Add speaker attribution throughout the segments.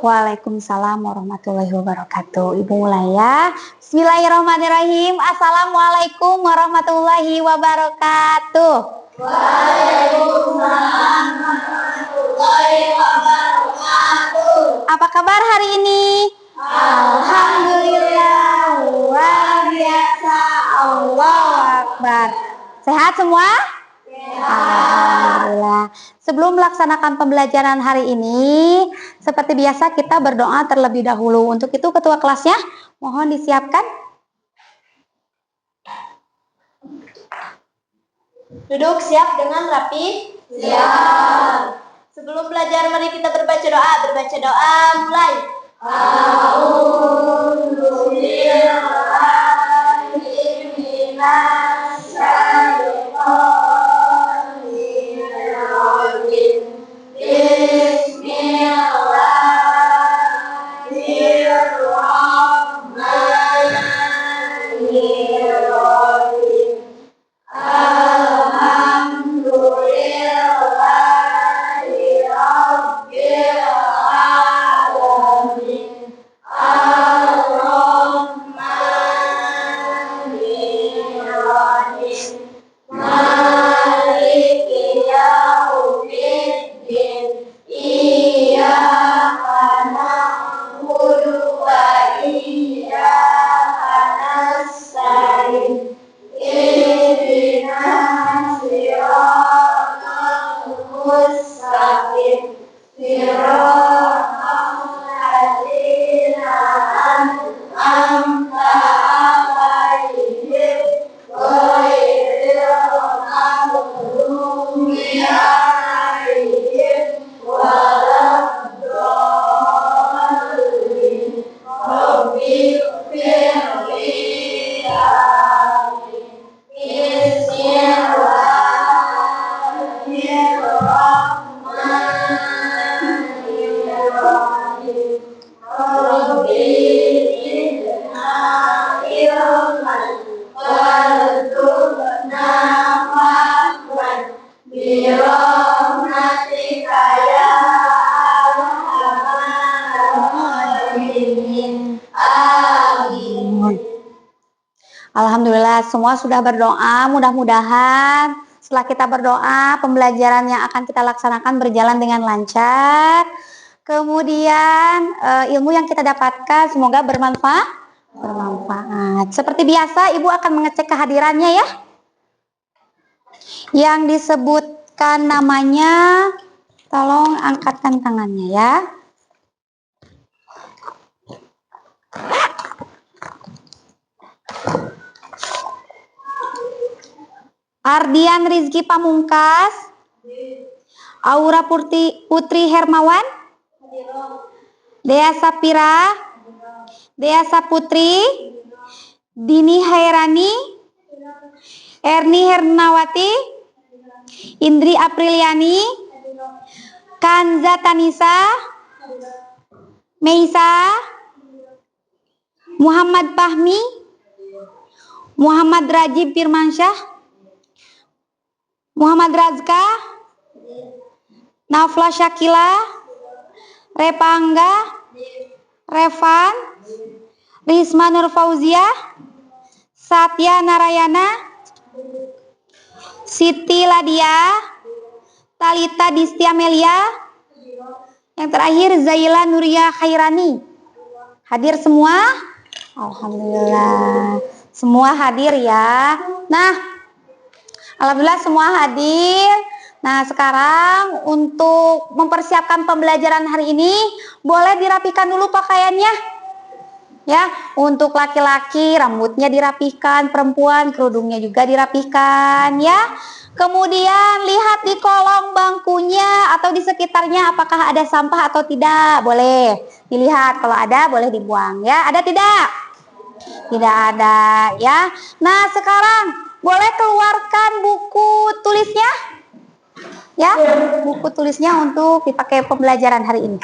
Speaker 1: Waalaikumsalam warahmatullahi wabarakatuh. Ibu mulai ya. Bismillahirrahmanirrahim. Assalamualaikum warahmatullahi wabarakatuh.
Speaker 2: Waalaikumsalam warahmatullahi wabarakatuh.
Speaker 1: Apa kabar hari ini? Alhamdulillah, luar biasa, Allahu Akbar. Sehat semua? Alhamdulillah. Sebelum melaksanakan pembelajaran hari ini, seperti biasa kita berdoa terlebih dahulu. Untuk itu ketua kelasnya mohon disiapkan.
Speaker 2: Duduk siap dengan rapi.
Speaker 3: Siap.
Speaker 2: Sebelum belajar mari kita berbaca doa. Berbaca doa mulai.
Speaker 3: A'udzu billahi minasy syaithanir rajim. Bismillahirrahmanirrahim. Alhamdulillahi rabbil alamin. Ar-Rahmanir-Rahim. Maliki yaumiddin. Iyyaka na'budu wa iyyaka nasta'in. Ihdinas siratal mustaqim. Siratal ladzina an'amta 'alaihim ghairil maghdubi 'alaihim waladdallin. Rabbil firli. Amin. Bismillahirrahmanirrahim. Rabbi zidna ilman warzuqna fahman birahmatika ya arhamar rahimin. Amin.
Speaker 1: Alhamdulillah semua sudah berdoa. Mudah-mudahan setelah kita berdoa, pembelajaran yang akan kita laksanakan berjalan dengan lancar. Kemudian ilmu yang kita dapatkan semoga bermanfaat. Seperti biasa, Ibu akan mengecek kehadirannya ya. Yang disebutkan namanya, tolong angkatkan tangannya ya. Ardian Rizky Pamungkas, Aura Putri Hermawan, Dea Sapira, Dea Saputri, Dini Hairani, Erni Hernawati, Indri Apriliani, Kanza Tanisa, Meisa, Muhammad Fahmi, Muhammad Rajib Firmansyah, Muhammad Razka, Nafla Syakila, Repangga, Revan, Risma Nur Fauzia, Satya Narayana, Siti Ladia, Talita Distia Melia, yang terakhir Zaila Nuria Khairani. Hadir semua? Alhamdulillah. Semua hadir ya. Nah, alhamdulillah semua hadir. Nah, sekarang untuk mempersiapkan pembelajaran hari ini, boleh dirapikan dulu pakaiannya. Ya, untuk laki-laki rambutnya dirapikan, perempuan kerudungnya juga dirapikan ya. Kemudian lihat di kolong bangkunya atau di sekitarnya apakah ada sampah atau tidak. Boleh dilihat, kalau ada boleh dibuang ya. Ada tidak? Tidak ada ya. Nah, sekarang boleh keluarkan buku tulisnya ya, buku tulisnya untuk dipakai pembelajaran hari ini.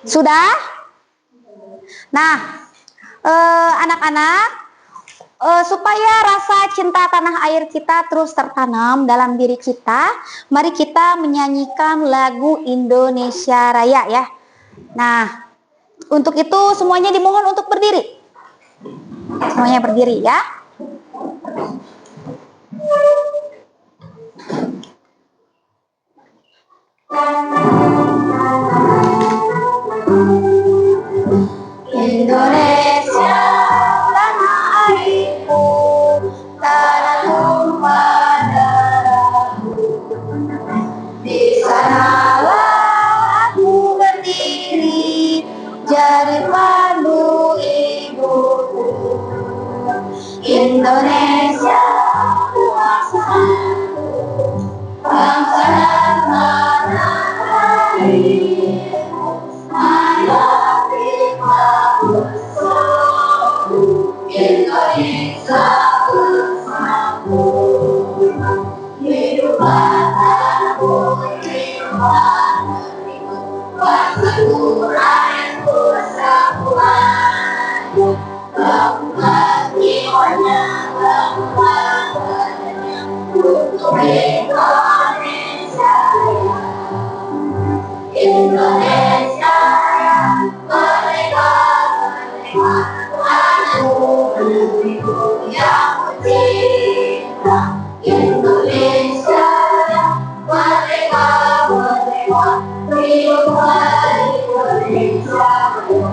Speaker 1: Sudah? Nah, anak-anak, supaya rasa cinta tanah air kita terus tertanam dalam diri kita, mari kita menyanyikan lagu Indonesia Raya ya. Nah, untuk itu semuanya dimohon untuk berdiri. Semuanya berdiri ya.
Speaker 3: Indonesia, tanah airku, tanah tumpah darahku. Di sanalah aku berdiri, jadi pandu ibuku. Indonesia, bangsa dan tanah air. Marilah kita bersatu, Indonesia bersatu. Hiduplah tanah hiduplah negeriku, bangsaku, rakyatku satuan. Bangunlah jiwanya, bangunlah badannya, untuk Indonesia Raya. Indonesia Raya, merdeka, merdeka, tanahku, negeriku yang kucinta. Indonesia Raya, merdeka, merdeka, hiduplah Indonesia Raya.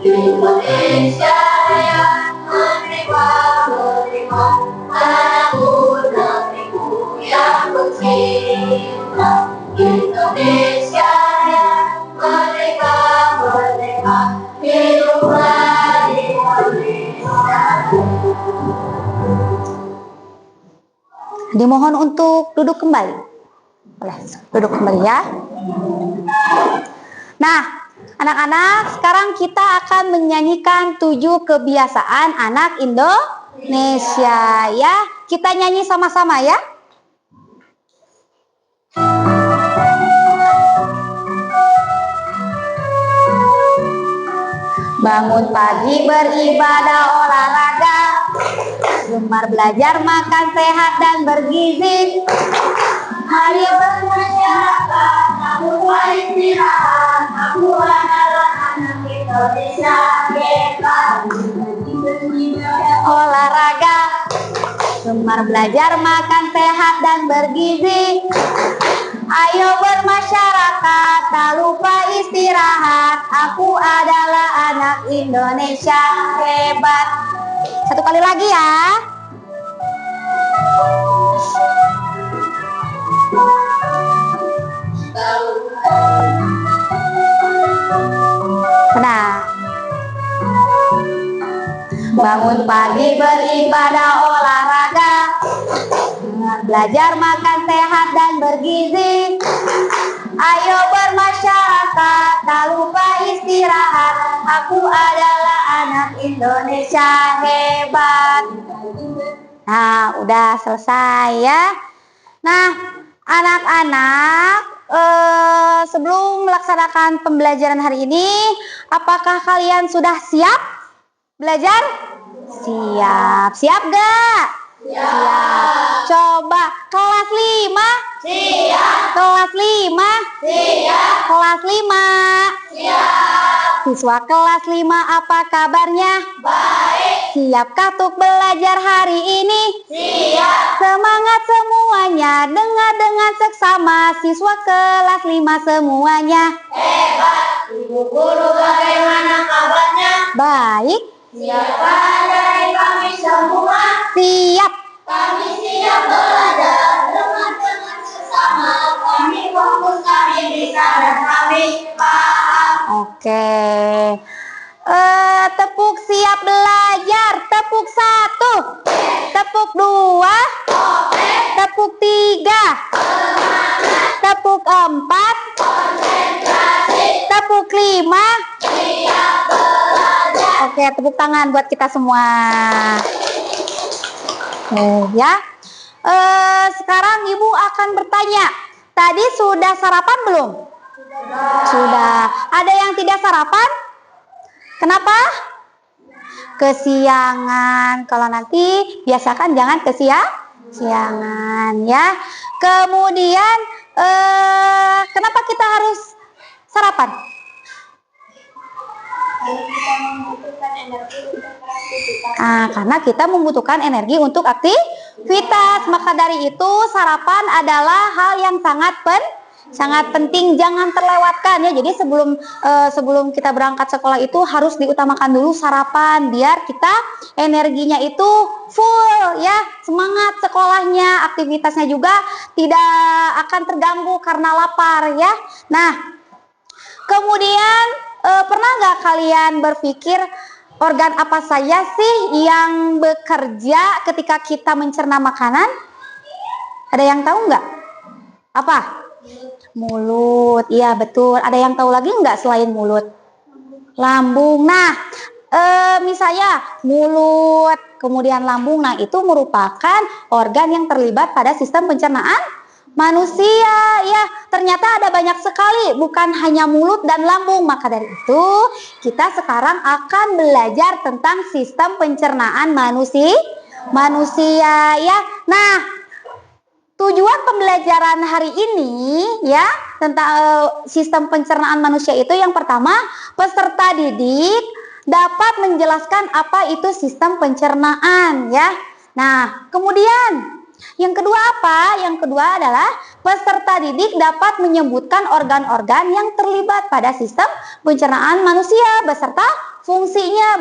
Speaker 3: Indonesia Raya, merdeka, merdeka, tanahku, negeriku yang kucinta. Indonesia Raya, merdeka, merdeka, hiduplah Indonesia.
Speaker 1: Dimohon untuk duduk kembali. Boleh, duduk kembali ya. Nah, anak-anak, sekarang kita akan menyanyikan 7 kebiasaan anak Indonesia ya. Kita nyanyi sama-sama ya. Bangun pagi beribadah olahraga, gemar belajar makan sehat dan bergizi.
Speaker 3: Mari bermasyarakat, aku istirahat, aku adalah anak Indonesia hebat.
Speaker 1: Olahraga, gemar belajar makan sehat dan bergizi. Ayo bermasyarakat, tak lupa istirahat. Aku adalah anak Indonesia hebat. Satu kali lagi ya. Nah, bangun pagi beribadah olahraga, belajar makan sehat dan bergizi. Ayo bermasyarakat, tak lupa istirahat. Aku adalah anak Indonesia hebat. Nah, udah selesai ya. Nah, anak-anak, sebelum melaksanakan pembelajaran hari ini, apakah kalian sudah siap belajar? Siap. Siap gak? Siap. Coba kelas 5.
Speaker 3: Siap.
Speaker 1: Kelas 5.
Speaker 3: Siap.
Speaker 1: Kelas 5.
Speaker 3: Siap.
Speaker 1: Siswa kelas 5 apa kabarnya?
Speaker 3: Baik.
Speaker 1: Siapkah untuk belajar hari ini?
Speaker 3: Siap.
Speaker 1: Semangat semuanya, dengar dengan seksama, siswa kelas 5 semuanya.
Speaker 3: Hebat. Ibu guru bagaimana kabarnya?
Speaker 1: Baik.
Speaker 3: Siapa dari kami semua?
Speaker 1: Siap.
Speaker 3: Kami siap belajar dengan sesama. Kami fokus, kami bisa dan kami paham.
Speaker 1: Oke. Tepuk siap belajar. Tepuk 1. Tepuk 2. Tepuk 3. Tepuk 4. Tepuk 5.
Speaker 3: Siap belajar.
Speaker 1: Oke, tepuk tangan buat kita semua. Ya. Sekarang Ibu akan bertanya. Tadi sudah sarapan belum? Sudah. Ada yang tidak sarapan? Kenapa? kesiangan. Kalau nanti biasakan jangan kesiangan ya. Kemudian kenapa kita harus sarapan? Karena kita membutuhkan energi untuk aktivitas. Maka dari itu sarapan adalah hal yang sangat penting, jangan terlewatkan ya. Jadi sebelum kita berangkat sekolah itu harus diutamakan dulu sarapan biar kita energinya itu full ya, semangat sekolahnya, aktivitasnya juga tidak akan terganggu karena lapar ya. Nah, kemudian pernah nggak kalian berpikir organ apa saja sih yang bekerja ketika kita mencerna makanan? Ada yang tahu nggak? Apa? Mulut, iya betul. Ada yang tahu lagi nggak selain mulut? Lambung. Nah, misalnya mulut, kemudian lambung, nah itu merupakan organ yang terlibat pada sistem pencernaan manusia. Ya, ternyata ada banyak sekali, bukan hanya mulut dan lambung. Maka dari itu, kita sekarang akan belajar tentang sistem pencernaan manusia ya. Nah, tujuan pembelajaran hari ini ya tentang sistem pencernaan manusia itu yang pertama, peserta didik dapat menjelaskan apa itu sistem pencernaan ya. Nah, kemudian yang kedua apa? Yang kedua adalah peserta didik dapat menyebutkan organ-organ yang terlibat pada sistem pencernaan manusia beserta fungsinya.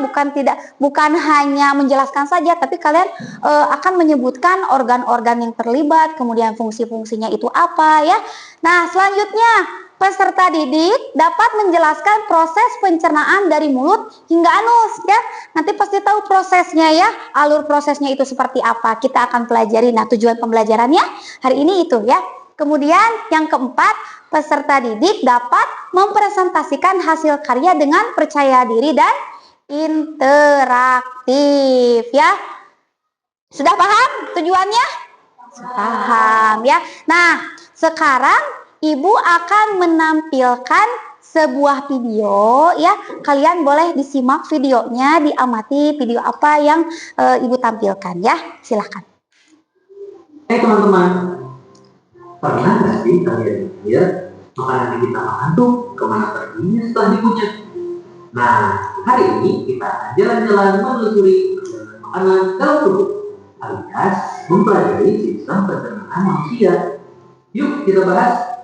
Speaker 1: Bukan hanya menjelaskan saja, tapi kalian akan menyebutkan organ-organ yang terlibat, kemudian fungsi-fungsinya itu apa ya. Nah, selanjutnya peserta didik dapat menjelaskan proses pencernaan dari mulut hingga anus ya. Nanti pasti tahu prosesnya ya, alur prosesnya itu seperti apa. Kita akan pelajari. Nah, tujuan pembelajarannya hari ini itu ya. Kemudian yang keempat, peserta didik dapat mempresentasikan hasil karya dengan percaya diri dan interaktif ya. Sudah paham tujuannya? Paham ya. Nah, sekarang Ibu akan menampilkan sebuah video ya. Kalian boleh disimak videonya, diamati video apa yang Ibu tampilkan ya. Silahkan.
Speaker 4: Teman-teman, pernah nggak sih kalian lihat makanan yang kita makan tuh kemana perginya setelah dikunyah? Nah, hari ini kita jalan-jalan menelusuri perjalanan makanan dalam tubuh, alias mempelajari sistem pencernaan manusia. Yuk kita bahas.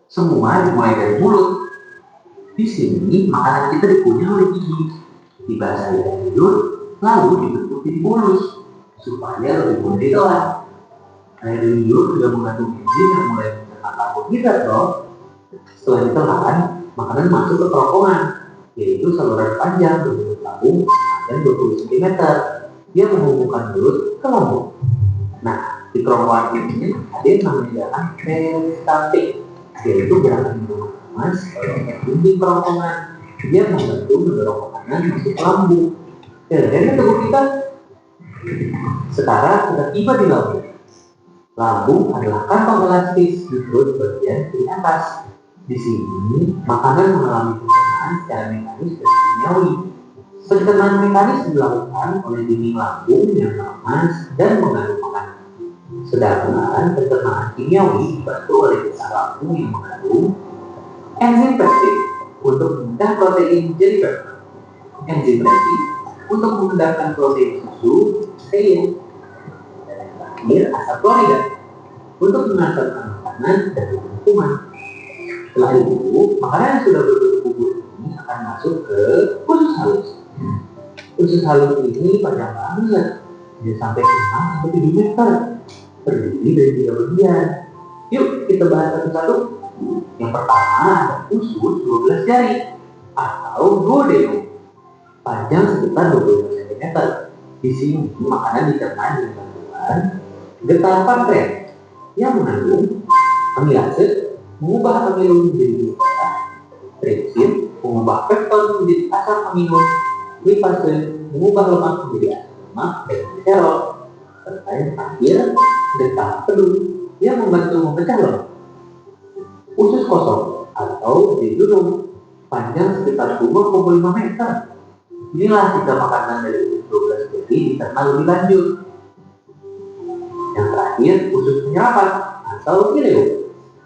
Speaker 4: Semua dimulai dari mulut. Di sini makanan kita dikunyah oleh gigi, dibasahi dengan tidur, lalu dibentuk jadi bolus supaya lebih mudah ditelan. Air liur sudah mengandung enzim yang mulai mencerna karbohidrat loh. Setelah ditelan, makanan masuk ke kerongkongan, yaitu saluran panjang berbentuk tabung dan 20 cm. Dia menghubungkan mulut ke lambung. Nah, di kerongkongan ini ada yang namanya jalan peristaltik, yaitu gerakan mendorong emas oleh dinding kerongkongan. Dia membantu mendorong makanan masuk ke lambung. Jadi tubuh kita sekarang sudah tiba di lambung. Lambung adalah kantong elastis di perut bagian di atas. Di sini makanan mengalami pencernaan secara mekanis dan kimiawi. Pencernaan mekanis dilakukan oleh dinding lambung yang lemas dan mengandung makanan. Sedangkan pencernaan kimiawi dibantu oleh sel lambung yang mengandung enzim peptid untuk memecah protein jadi peptid, enzim peptid untuk memindahkan protein susu protein, dan yang terakhir asam klorida untuk mengantarkan makanan dari kuman. Setelah itu, makanan yang sudah berbentuk bubur ini akan masuk ke usus halus. Usus halus ini panjang banget, bisa sampai 6-7 meter, terdiri dari 3 bagian. Yuk kita bahas satu-satu. Yang pertama ada usus 12 jari atau duodenum, panjang sekitar 25 cm. Di sini makanan dicerna dengan bantuan getah pankreas yang mengandung amilase, mengubah amilo menjadi glukosa, tripsin, mengubah pepton menjadi asam amino, lipase, mengubah lemak menjadi asam lemak, dan gliserol. Serta yang terakhir, getah pedu yang membantu memecah lemak. Usus kosong atau di gunung, panjang sekitar 2,5 meter. Inilah 3 makanan dari usus 12 jari dicerna lebih lanjut. Yang terakhir, usus penyerapan atau ileum.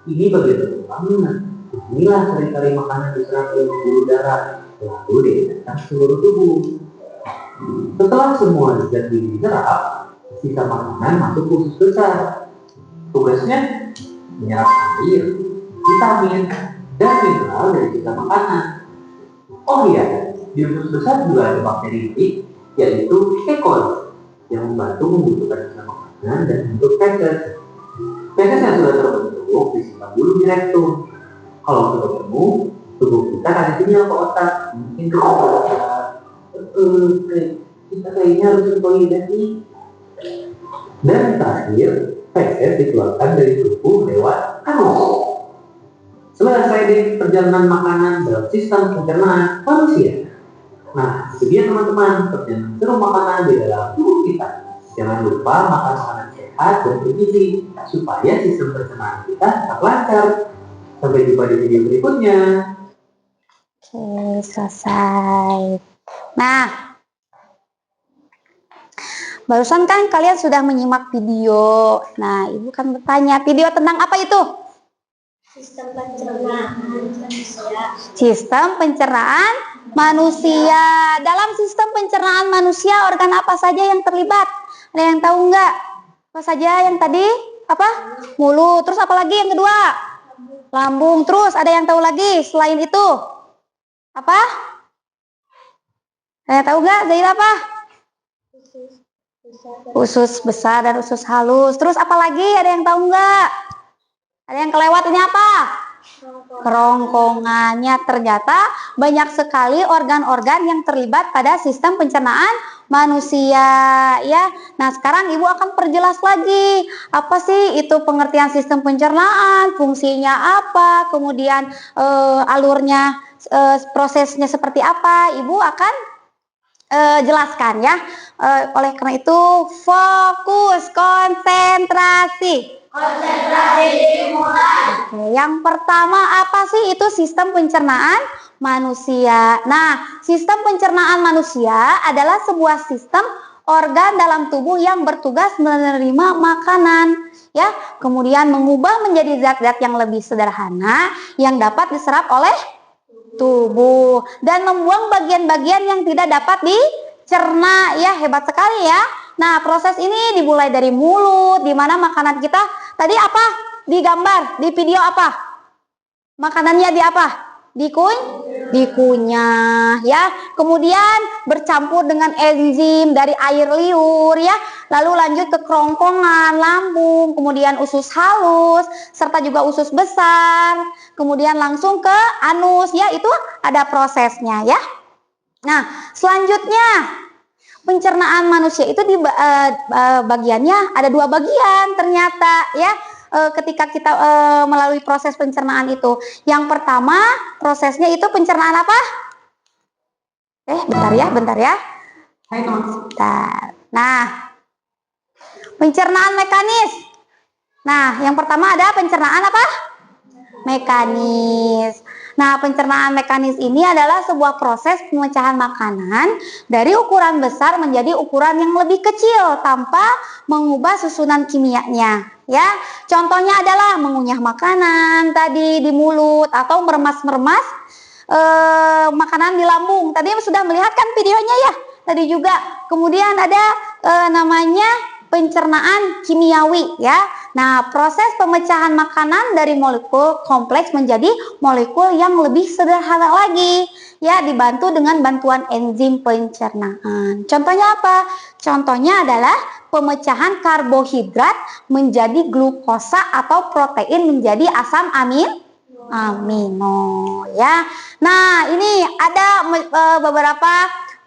Speaker 4: Ini bagian pembangunan. Inilah seringkali makanan diserap oleh pembuluh darah, lalu diedar ke seluruh tubuh. Setelah semua zat diserap, sisa makanan masuk ke usus besar. Tugasnya menyerap air, vitamin, dan mineral dari sisa makanan. Oh iya, di usus besar juga ada bakteri baik, yaitu E. coli, yang membantu membutuhkan sisa makanan dan membentuk feses. Feses yang sudah terbentuk disimpan dulu di rektum. Kalau sudah penuh, tubuh kita kasih sinyal ke otak. Mungkin kita kayaknya harus ke toilet nih. Dan terakhir, feses dikeluarkan dari tubuh lewat anus. Selesai di perjalanan makanan dalam sistem pencernaan manusia. Nah, itu dia teman-teman, perjalanan seluruh makanan di dalam tubuh kita. Jangan lupa makan makanan sehat dan bergizi supaya sistem pencernaan kita tetap lancar. Sampai jumpa di video berikutnya.
Speaker 1: Oke, selesai. Nah, barusan kan kalian sudah menyimak video. Nah, Ibu kan bertanya, video tentang apa itu?
Speaker 3: Sistem pencernaan manusia.
Speaker 1: Sistem pencernaan manusia. Dalam sistem pencernaan manusia, organ apa saja yang terlibat? Ada yang tahu nggak? Apa saja yang tadi? Apa? Mulut. Terus apa lagi yang kedua? Lambung. Terus ada yang tahu lagi selain itu? Apa? Ada yang tahu nggak? Zaira apa? Usus besar dan usus halus. Terus apa lagi? Ada yang tahu nggak? Ada yang kelewat, ini apa? Kerongkongannya. Ternyata banyak sekali organ-organ yang terlibat pada sistem pencernaan manusia, ya. Nah, sekarang Ibu akan perjelas lagi apa sih itu pengertian sistem pencernaan, fungsinya apa, kemudian alurnya, prosesnya seperti apa. Ibu akan jelaskan, ya. Oleh karena itu, fokus, konsentrasi.
Speaker 3: Konsentrasi dimulai.
Speaker 1: Oke, yang pertama apa sih itu sistem pencernaan manusia? Nah, sistem pencernaan manusia adalah sebuah sistem organ dalam tubuh yang bertugas menerima makanan, ya, kemudian mengubah menjadi zat-zat yang lebih sederhana yang dapat diserap oleh tubuh dan membuang bagian-bagian yang tidak dapat dicerna, ya. Hebat sekali, ya. Nah, proses ini dimulai dari mulut, di mana makanan kita tadi apa? Digambar, di video apa? Makanannya di apa? Dikunyah, ya. Kemudian bercampur dengan enzim dari air liur, ya. Lalu lanjut ke kerongkongan, lambung, kemudian usus halus, serta juga usus besar. Kemudian langsung ke anus, ya. Itu ada prosesnya, ya. Nah, selanjutnya pencernaan manusia itu di bagiannya ada 2 bagian ternyata, ya. Ketika kita melalui proses pencernaan itu, yang pertama prosesnya itu pencernaan apa? Bentar ya. Bentar. Nah, pencernaan mekanis. Nah, yang pertama ada pencernaan apa? Mekanis. Nah, pencernaan mekanis ini adalah sebuah proses pemecahan makanan dari ukuran besar menjadi ukuran yang lebih kecil tanpa mengubah susunan kimianya, ya. Contohnya adalah mengunyah makanan tadi di mulut atau meremas-meremas makanan di lambung. Tadi sudah melihat kan videonya, ya. Tadi juga. Kemudian ada namanya pencernaan kimiawi, ya. Nah, proses pemecahan makanan dari molekul kompleks menjadi molekul yang lebih sederhana lagi, ya, dibantu dengan bantuan enzim pencernaan. Contohnya apa? Contohnya adalah pemecahan karbohidrat menjadi glukosa atau protein menjadi asam amino, ya. Nah, ini ada beberapa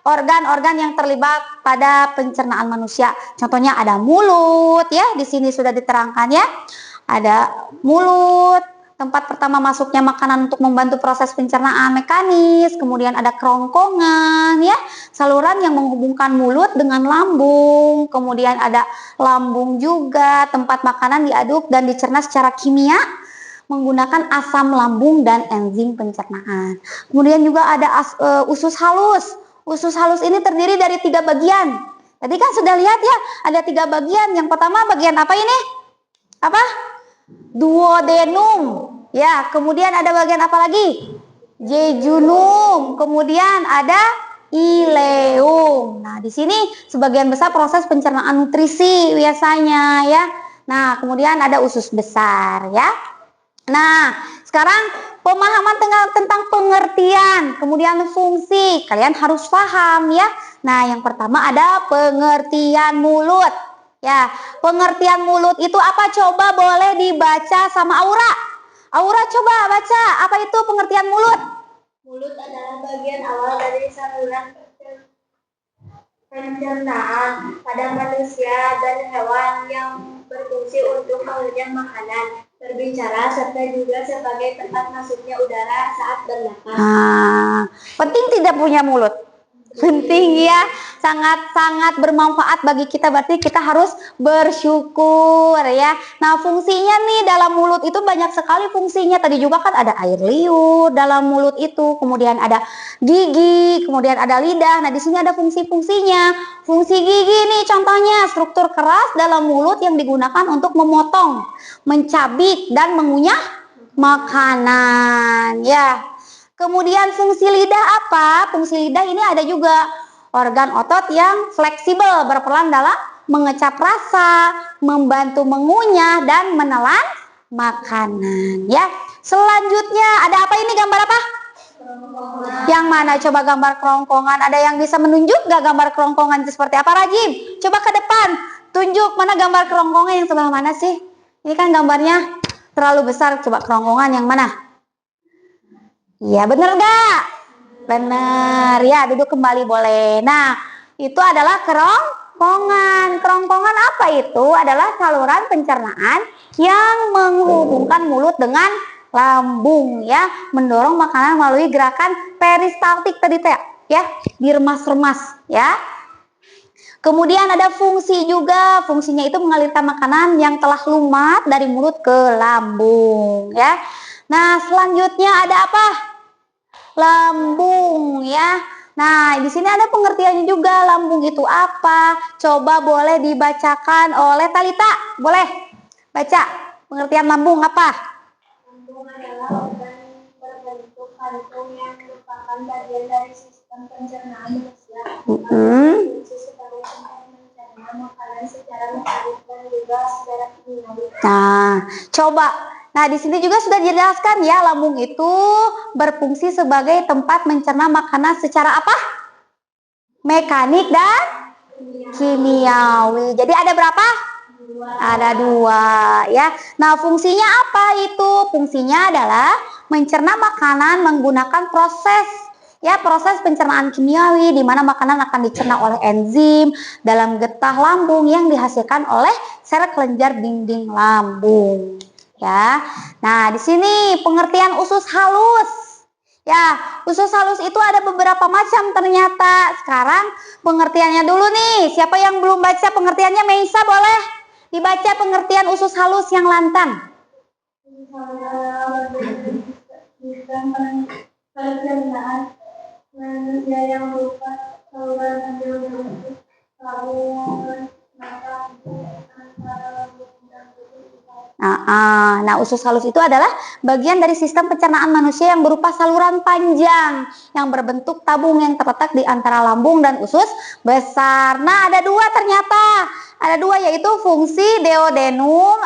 Speaker 1: organ-organ yang terlibat pada pencernaan manusia. Contohnya ada mulut, ya. Di sini sudah diterangkan, ya. Ada mulut, tempat pertama masuknya makanan untuk membantu proses pencernaan mekanis. Kemudian ada kerongkongan, ya, saluran yang menghubungkan mulut dengan lambung. Kemudian ada lambung juga, tempat makanan diaduk dan dicerna secara kimia menggunakan asam lambung dan enzim pencernaan. Kemudian juga ada usus halus. Usus halus ini terdiri dari 3 bagian. Tadi kan sudah lihat ya, ada 3 bagian. Yang pertama bagian apa ini? Apa? Duodenum. Ya, kemudian ada bagian apa lagi? Jejunum. Kemudian ada ileum. Nah, di sini sebagian besar proses pencernaan nutrisi biasanya ya. Nah, kemudian ada usus besar ya. Nah, sekarang pemahaman tentang pengertian, kemudian fungsi. Kalian harus paham ya. Nah, yang pertama ada pengertian mulut. Ya, pengertian mulut itu apa? Coba boleh dibaca sama Aura. Aura coba baca, apa itu pengertian mulut?
Speaker 3: Mulut adalah bagian awal dari saluran pencernaan pada manusia dan hewan yang berfungsi untuk mengenyam makanan, berbicara, serta juga sebagai tempat masuknya udara saat bernapas.
Speaker 1: Nah, penting tidak punya mulut. Penting ya, sangat-sangat bermanfaat bagi kita, berarti kita harus bersyukur ya. Nah, fungsinya nih dalam mulut itu banyak sekali fungsinya. Tadi juga kan ada air liur dalam mulut itu, kemudian ada gigi, kemudian ada lidah. Nah, di sini ada fungsi-fungsinya. Fungsi gigi nih contohnya struktur keras dalam mulut yang digunakan untuk memotong, mencabik dan mengunyah makanan ya. Kemudian fungsi lidah apa? Fungsi lidah ini ada juga organ otot yang fleksibel berperan dalam mengecap rasa, membantu mengunyah dan menelan makanan ya. Selanjutnya ada apa ini, gambar apa? Yang mana coba gambar kerongkongan? Ada yang bisa menunjuk gak gambar kerongkongan itu seperti apa, Rajim? Coba ke depan, tunjuk mana gambar kerongkongan yang sebelah mana sih? Ini kan gambarnya terlalu besar, coba kerongkongan yang mana? Iya, bener gak? Bener ya, duduk kembali boleh. Nah, itu adalah kerongkongan. Kerongkongan apa itu? Adalah saluran pencernaan yang menghubungkan mulut dengan lambung ya, mendorong makanan melalui gerakan peristaltik tadi ya, diremas-remas ya. Kemudian ada fungsi juga, fungsinya itu mengalirkan makanan yang telah lumat dari mulut ke lambung ya. Nah, selanjutnya ada apa? Lambung ya. Nah, di sini ada pengertiannya juga, lambung itu apa? Coba boleh dibacakan oleh Talita. Boleh baca pengertian lambung apa?
Speaker 3: Lambung adalah organ berbentuk kantung yang merupakan bagian dari sistem pencernaan manusia. Berfungsi sebagai tempat mencerna makanan secara mekanik dan juga secara kimiawi.
Speaker 1: Nah, di sini juga sudah dijelaskan ya, lambung itu berfungsi sebagai tempat mencerna makanan secara apa? Mekanik dan kimiawi. Jadi ada berapa? Ada 2 ya. Nah, fungsinya apa itu? Fungsinya adalah mencerna makanan menggunakan proses pencernaan kimiawi, di mana makanan akan dicerna oleh enzim dalam getah lambung yang dihasilkan oleh sel kelenjar dinding lambung. Ya, nah di sini pengertian usus halus. Ya, usus halus itu ada beberapa macam ternyata. Sekarang pengertiannya dulu nih. Siapa yang belum baca pengertiannya, Meisa boleh dibaca pengertian usus halus yang lantang.
Speaker 3: Pencernaan manusia yang berupa saluran berbentuk saluran mata antara lambung dan tubuh.
Speaker 1: Nah, usus halus itu adalah bagian dari sistem pencernaan manusia yang berupa saluran panjang yang berbentuk tabung yang terletak di antara lambung dan usus besar. Nah, ada 2 ternyata. Ada 2 yaitu fungsi duodenum,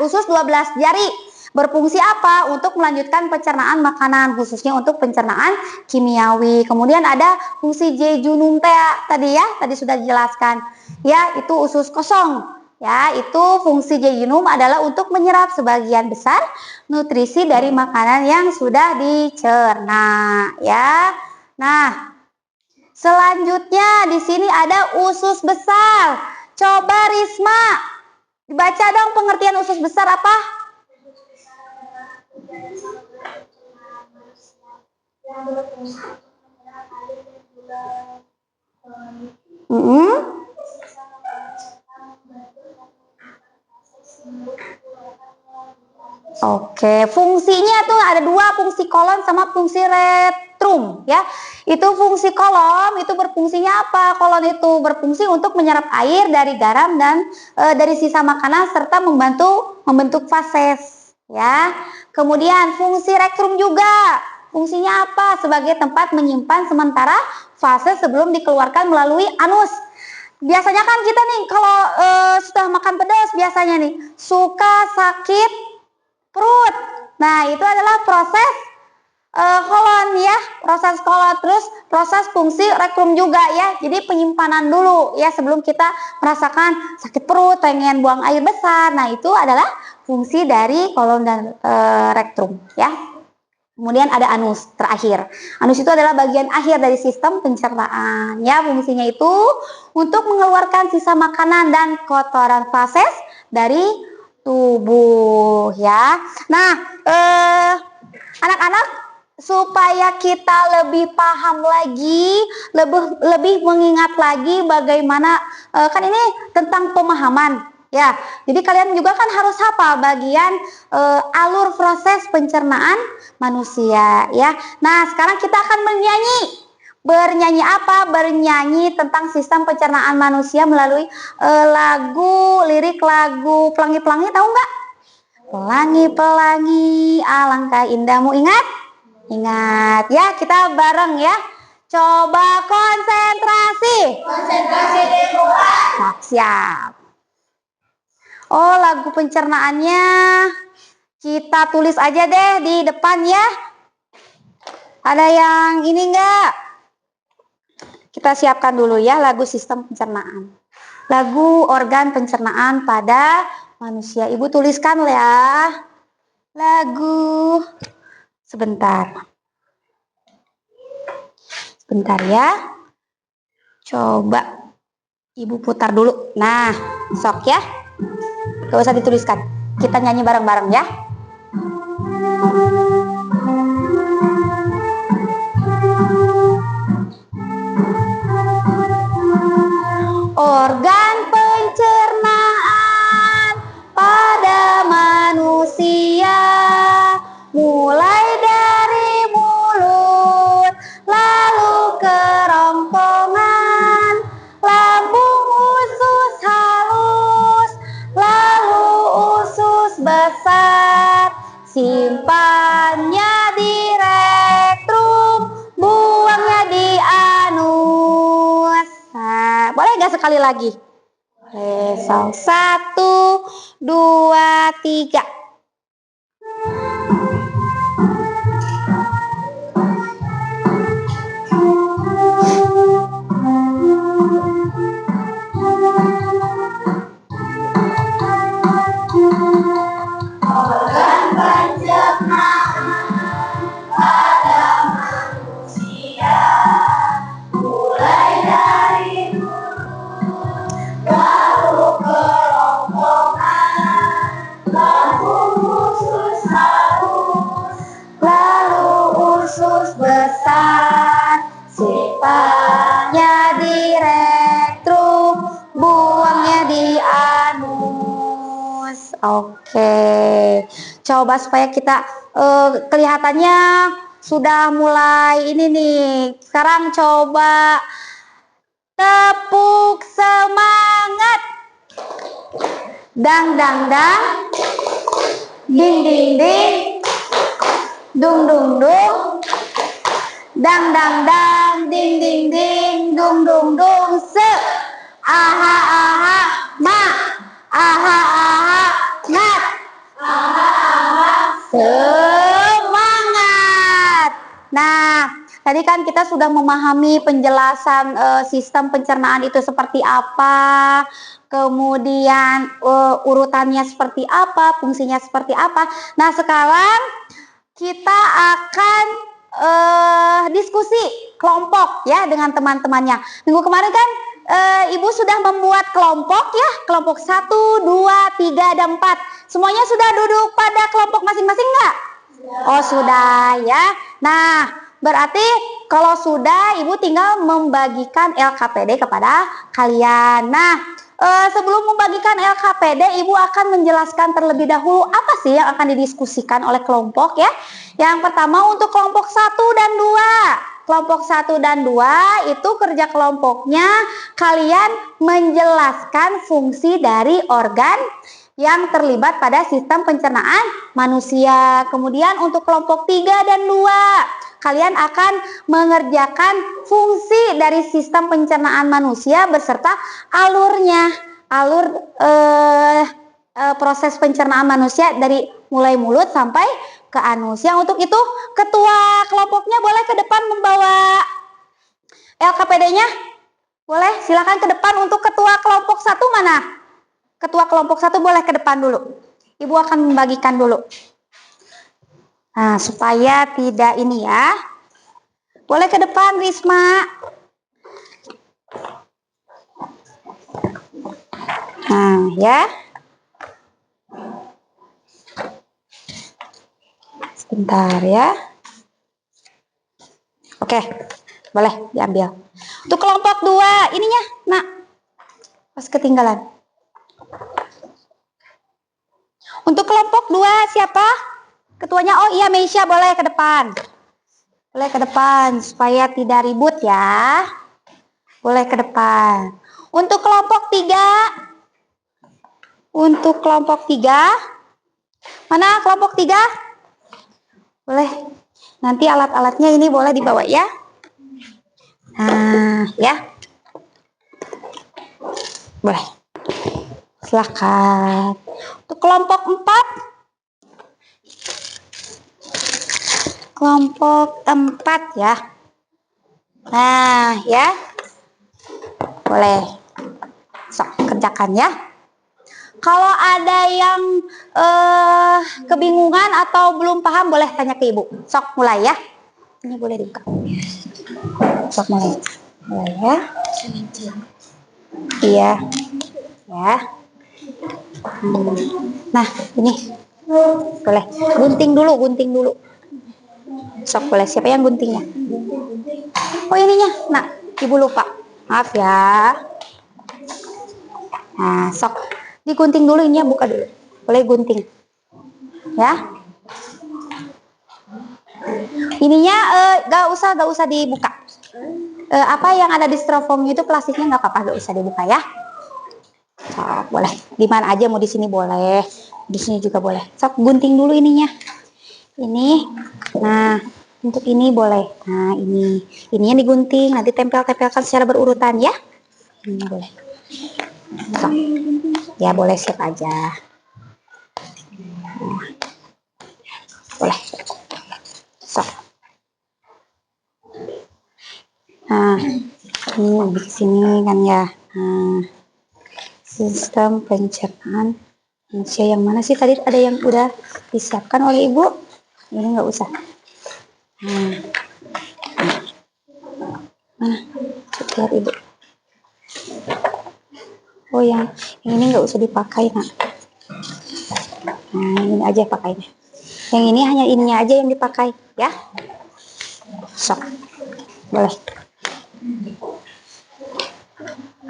Speaker 1: usus 12 jari. Berfungsi apa? Untuk melanjutkan pencernaan makanan, khususnya untuk pencernaan kimiawi. Kemudian ada fungsi jejunum tadi ya, tadi sudah dijelaskan. Ya, itu usus kosong. Ya, itu fungsi jejunum adalah untuk menyerap sebagian besar nutrisi dari makanan yang sudah dicerna, ya. Nah, selanjutnya di sini ada usus besar. Coba Risma, dibaca dong pengertian usus besar apa?
Speaker 3: Usus besar adalah bagian saluran pencernaan manusia yang berfungsi untuk menyerap air dan juga sisa makanan serta membantu
Speaker 1: Oke, fungsinya tuh ada dua, fungsi kolon sama fungsi retrum ya. Itu fungsi kolom itu berfungsinya apa? Kolon itu berfungsi untuk menyerap air dari garam dan dari sisa makanan serta membantu membentuk fases ya. Kemudian fungsi retrum juga. Fungsinya apa? Sebagai tempat menyimpan sementara fase sebelum dikeluarkan melalui anus. Biasanya kan kita nih kalau sudah makan pedas biasanya nih suka sakit perut. Nah, itu adalah proses kolon ya, proses kolon. Terus proses fungsi rektum juga ya. Jadi penyimpanan dulu ya sebelum kita merasakan sakit perut, pengen buang air besar. Nah, itu adalah fungsi dari kolon dan rektum ya. Kemudian ada anus terakhir. Anus itu adalah bagian akhir dari sistem pencernaan. Ya, fungsinya itu untuk mengeluarkan sisa makanan dan kotoran fases dari tubuh ya. Nah, anak-anak supaya kita lebih paham lagi, lebih mengingat lagi bagaimana kan ini tentang pemahaman. Ya, jadi kalian juga kan harus hafal bagian alur proses pencernaan manusia ya. Nah, sekarang kita akan bernyanyi. Bernyanyi apa? Bernyanyi tentang sistem pencernaan manusia melalui lirik lagu Pelangi-Pelangi, tahu nggak? Pelangi-pelangi, alangkah indahmu, ingat? Ingat ya, kita bareng ya. Coba konsentrasi.
Speaker 2: Konsentrasi dimulai.
Speaker 1: Siap. Oh, lagu pencernaannya kita tulis aja deh di depan ya. Ada yang ini enggak? Kita siapkan dulu ya lagu sistem pencernaan. Lagu organ pencernaan pada manusia. Ibu tuliskan ya. Lagu. Sebentar. Sebentar ya. Coba Ibu putar dulu. Nah, sok ya. Gak usah dituliskan. Kita nyanyi bareng-bareng ya. Organ pencernaan pada manusia mulai dari mulut lalu kerongkongan, lambung, usus halus, lalu usus besar, simpannya di rektum, buangnya di anus. Nah, boleh nggak sekali lagi? Boleh. 1, 2, 3.
Speaker 2: Organ pencernaan pada manusia mulai dari mulut lalu kerongkongan, lambung, usus halus,
Speaker 1: Lalu usus besar, simpannya di rektum, buangnya di anus. Oke, coba supaya kita kelihatannya sudah mulai ini nih. Sekarang coba tepuk semangat. Dang dang dang, ding ding ding, dung dung dung, dang dang dang, ding ding ding, dung dung dung, se, aha aha, ma, aha aha, nat, aha aha, semangat. Nah, tadi kan kita sudah memahami penjelasan sistem pencernaan itu seperti apa, kemudian urutannya seperti apa, fungsinya seperti apa. Nah, sekarang kita akan diskusi kelompok ya dengan teman-temannya. Minggu kemarin kan Ibu sudah membuat kelompok ya, kelompok 1, 2, 3, dan 4. Semuanya sudah duduk pada kelompok masing-masing nggak? Oh, sudah ya. Nah, berarti kalau sudah Ibu tinggal membagikan LKPD kepada kalian. Nah, Sebelum membagikan LKPD, Ibu akan menjelaskan terlebih dahulu apa sih yang akan didiskusikan oleh kelompok ya. Yang pertama untuk kelompok 1 dan 2. Kelompok 1 dan 2 itu kerja kelompoknya kalian menjelaskan fungsi dari organ yang terlibat pada sistem pencernaan manusia. Kemudian untuk kelompok 3 dan 2, kalian akan mengerjakan fungsi dari sistem pencernaan manusia beserta alurnya. Proses pencernaan manusia dari mulai mulut sampai ke anus. Yang untuk itu ketua kelompoknya boleh ke depan membawa LKPD-nya. Boleh, silakan ke depan. Untuk ketua kelompok 1 mana? Ketua kelompok 1 boleh ke depan dulu. Ibu akan membagikan dulu. Nah, supaya tidak ini ya. Boleh ke depan, Risma. Nah, ya. Sebentar ya. Oke, boleh diambil. Untuk kelompok 2, ininya, nak. Pas ketinggalan. Untuk kelompok 2 siapa? Ketuanya, oh iya Meisha, boleh ke depan. Boleh ke depan supaya tidak ribut ya. Boleh ke depan. Untuk kelompok 3. Untuk kelompok 3. Mana kelompok 3? Boleh. Nanti alat-alatnya ini boleh dibawa ya. Nah, ya. Boleh. Silakan. Untuk kelompok 4. Kelompok 4 ya. Nah, ya. Boleh. Sok, kerjakan ya. Kalau ada yang kebingungan atau belum paham, boleh tanya ke Ibu. Sok, mulai ya. Ini boleh dibuka. Sok, mulai. Mulai ya. Iya. Ya. Nah, ini. Boleh. Gunting dulu. Sok, boleh. Siapa yang guntingnya? Oh, ininya. Nah, Ibu lupa. Maaf ya. Nah, sok. Digunting dulu, ininya buka dulu. Boleh gunting. Ya. Ininya gak usah dibuka. Apa yang ada di styrofoam itu plastiknya nggak apa-apa, gak usah dibuka ya. Sok, boleh. Di mana aja, mau di sini boleh. Di sini juga boleh. Sok, gunting dulu ininya. Ini. Nah, untuk ini boleh. Nah, ininya digunting, nanti tempelkan secara berurutan ya. Ini boleh. Sok. Ya, boleh siap aja. Boleh. Sok. Nah, ini di sini kan ya. Nah, sistem pencernaan manusia yang mana sih tadi? Ada yang udah disiapkan oleh Ibu? Ini nggak usah. Nah, mana? Lihat Ibu. Oh, yang ini nggak usah dipakai, nak. Nah, ini aja pakainya. Yang ini hanya ininya aja yang dipakai, ya. Sok. Boleh.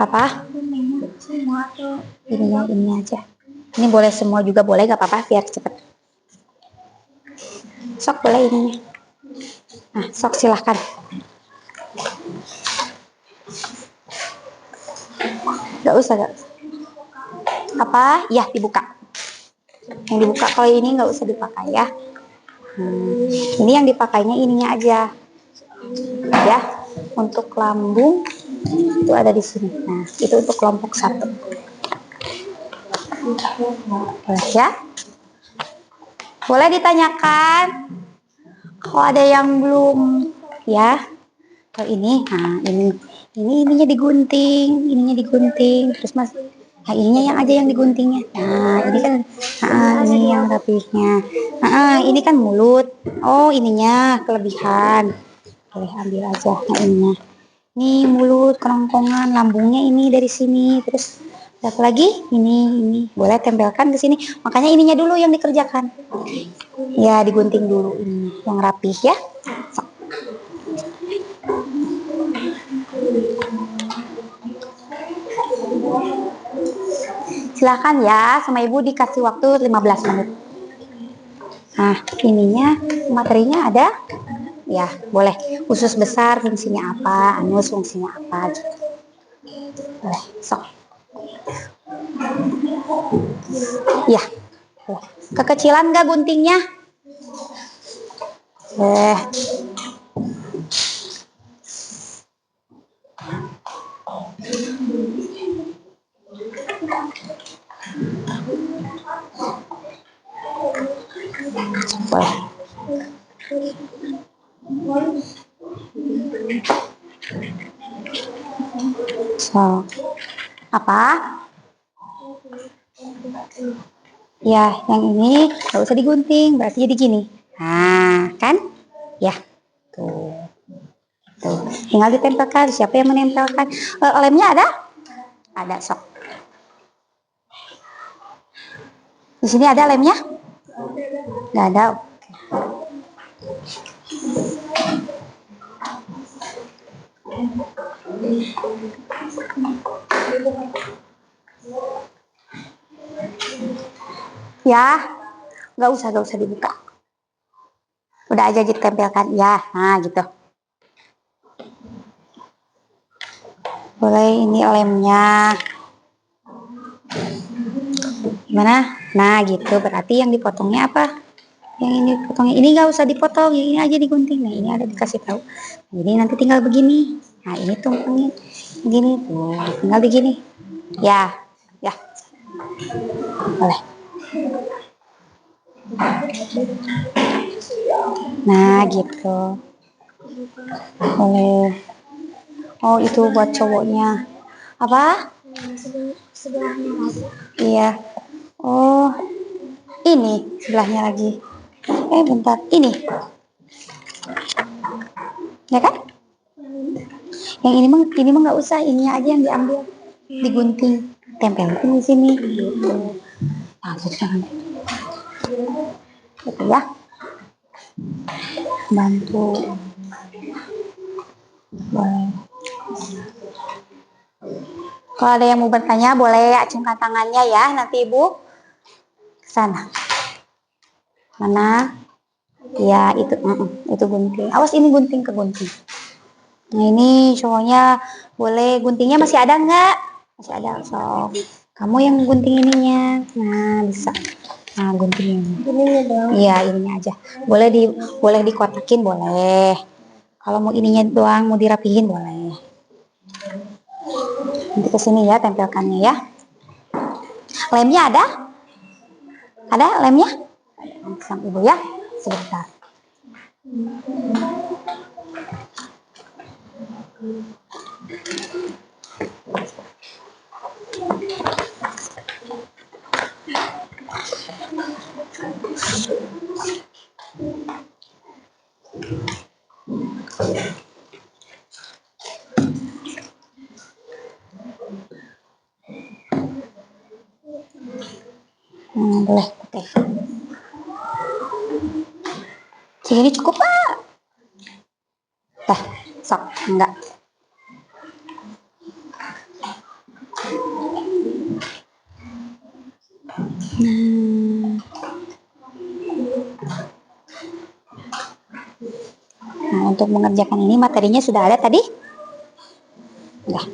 Speaker 1: Apa?
Speaker 3: Semua atau
Speaker 1: Ini aja. Ini boleh semua juga boleh, gak apa-apa, biar cepet. Sok, boleh ininya. Nah, sok silahkan. Gak usah. Apa? Ya, dibuka. Yang dibuka, kalau ini nggak usah dipakai ya. Ini yang dipakainya ininya aja. Ya, untuk lambung itu ada di sini. Nah, itu untuk kelompok 1. Boleh ya? Boleh ditanyakan. Kalau ada yang belum ya. Kalau ini, nah ininya digunting, terus Mas. Nah, ininya yang aja yang diguntingnya. Nah, ini kan ini yang rapihnya. Nah, ini kan mulut. Oh, ininya kelebihan. Boleh ambil aja. Nah, ininya. Ini mulut, kerongkongan, lambungnya ini dari sini. Terus satu lagi ini boleh tempelkan ke sini. Makanya ininya dulu yang dikerjakan. Ya, digunting dulu ini yang rapih ya. So. Silahkan ya, sama ibu dikasih waktu 15 menit. Nah, ininya materinya ada? Ya, boleh. Usus besar fungsinya apa? Anus fungsinya apa? Gitu. Boleh, sok. Ya, boleh. Kekecilan nggak guntingnya? Boleh. So, apa? Ya, yang ini nggak usah digunting, berarti jadi gini. Nah, kan? Ya, tuh. Tuh, tinggal ditempelkan. Siapa yang menempelkan? Lemnya ada? Ada, sok. Di sini ada lemnya? Nggak ada. Ya, nggak usah dibuka. Udah aja ditempelkan. Ya, nah gitu. Boleh, ini lemnya. Gimana? Nah gitu, berarti yang dipotongnya apa? Yang ini potongnya, ini nggak usah dipotong, yang ini aja digunting. Nah ini ada dikasih tahu. Jadi nanti tinggal begini. Nah ini tumpangnya begini tuh, tinggal begini. Ya, ya, boleh. Nah gitu, boleh. Oh itu buat cowoknya. Apa?
Speaker 3: Sebelahnya lagi.
Speaker 1: Iya. Oh, ini sebelahnya lagi. Bentar, ini. Ya kan? Yang ini mah nggak usah, ini aja yang diambil, digunting, tempelin di sini. Gitu. Nah, jangan. Gitu ya. Bantu. Boleh. Kalau ada yang mau bertanya, boleh acungkan tangannya ya. Nanti ibu ke sana. Mana? Ya itu gunting. Awas ini gunting ke gunting. Nah ini cowoknya boleh, guntingnya masih ada nggak? Masih ada. So kamu yang gunting ininya. Nah bisa. Nah gunting ini.
Speaker 3: Ininya dong.
Speaker 1: Iya ininya aja. Boleh dikotakin boleh. Kalau mau ininya doang mau dirapihin boleh. Nanti kesini ya tempelkannya ya. Lemnya ada? Ada lemnya? Sang ibu ya. Sebentar. Boleh pakai. Segini cukup pak? Sok enggak. Nah untuk mengerjakan ini materinya sudah ada tadi? Udah.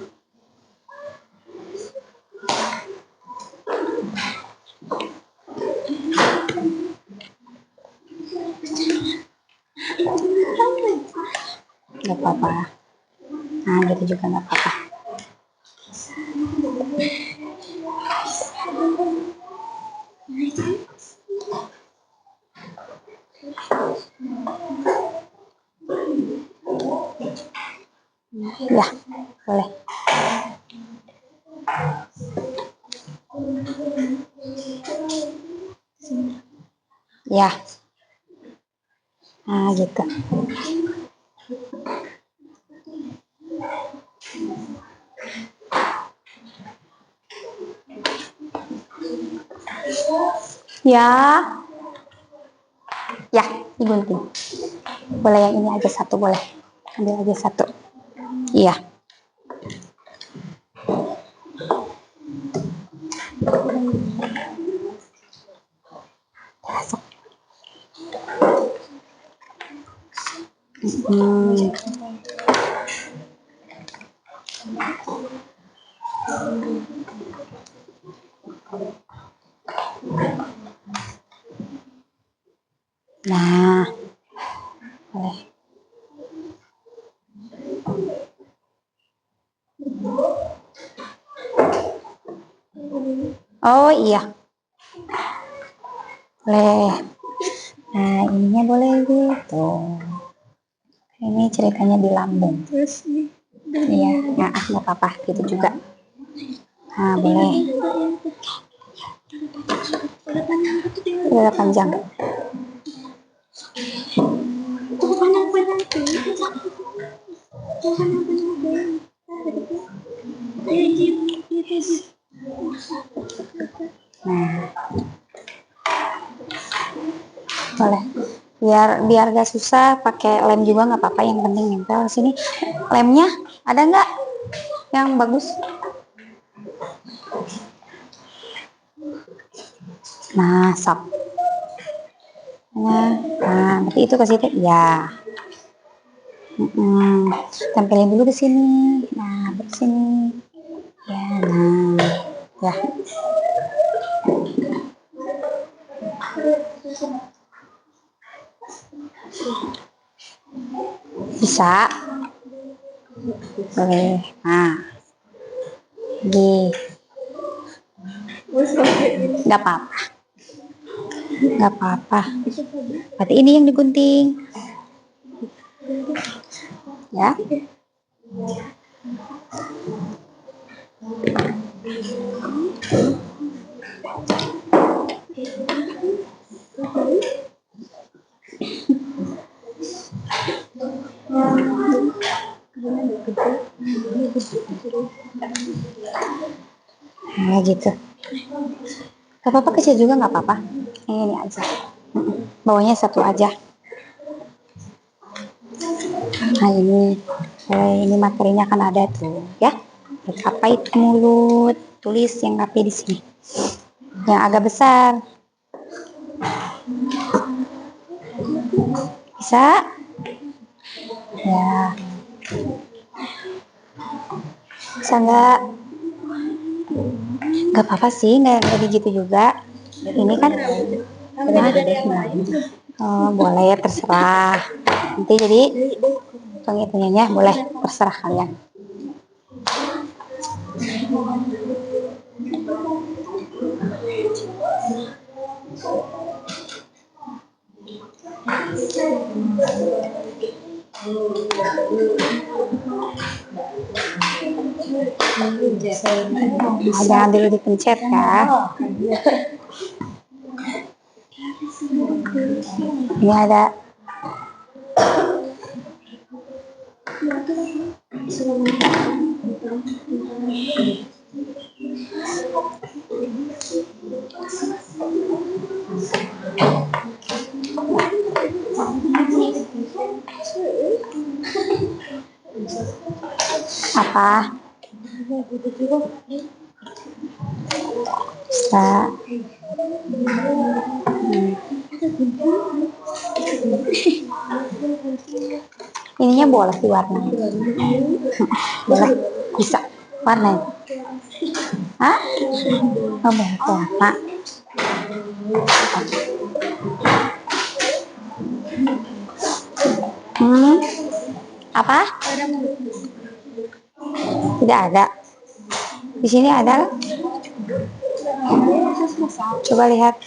Speaker 1: Gak apa-apa. Nah gitu juga gak apa-apa. Ya boleh. Ya. Nah gitu. Ya. Ya, digunting. Boleh yang ini aja satu, boleh. Ambil aja satu. Iya. Nah, boleh. Oh iya, boleh. Nah, ininya boleh gitu. Ini ceritanya di lambung. Iya, nggak apa-apa gitu juga. Nah, boleh. Udah panjang. Nah, boleh. Biar gak susah pakai lem juga nggak apa-apa, yang penting nempel sini. Lemnya ada nggak yang bagus? Nah, sok. Nah, berarti itu ke situ ya. Tempelin dulu ke sini. Nah, ke sini. Ya, nah, ya. Bisa. Boleh. Nah. Nggak apa-apa. Nggak apa-apa. Berarti ini yang digunting. Ya. Nah, gitu. Gak apa-apa, kecil juga nggak apa-apa. Ini aja. Bawahnya satu aja. Nah, ini materinya kan ada tuh, ya. Apa itu mulut? Tulis yang apa di sini. Yang agak besar. Bisa? Ya. Bisa nggak? Nggak apa-apa sih, nggak gitu juga. Ini kan, oh, boleh, terserah. Nanti jadi penghitungannya boleh, terserah kalian. Jangan dulu dipencet ya. Ini ada. Apa? Bisa. Ininya boleh diwarnai. Boleh, bisa warnai. Hah? Oh, boleh warna. Apa? Tidak ada. Di sini ada. Coba lihat.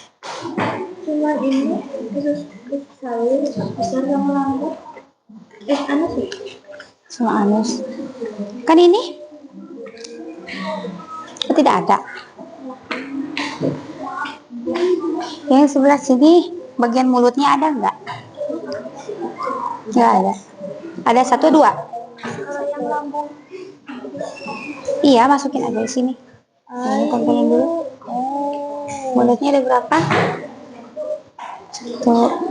Speaker 3: Cuma ini sayur besar sama lambat. Anus ya?
Speaker 1: Sama anus. Kan ini? Tidak ada. Yang sebelah sini bagian mulutnya ada nggak? Nggak ada. Ada 1, 2. Iya, masukin aja di sini. Ini tempelin dulu. Mulutnya ada berapa? 1,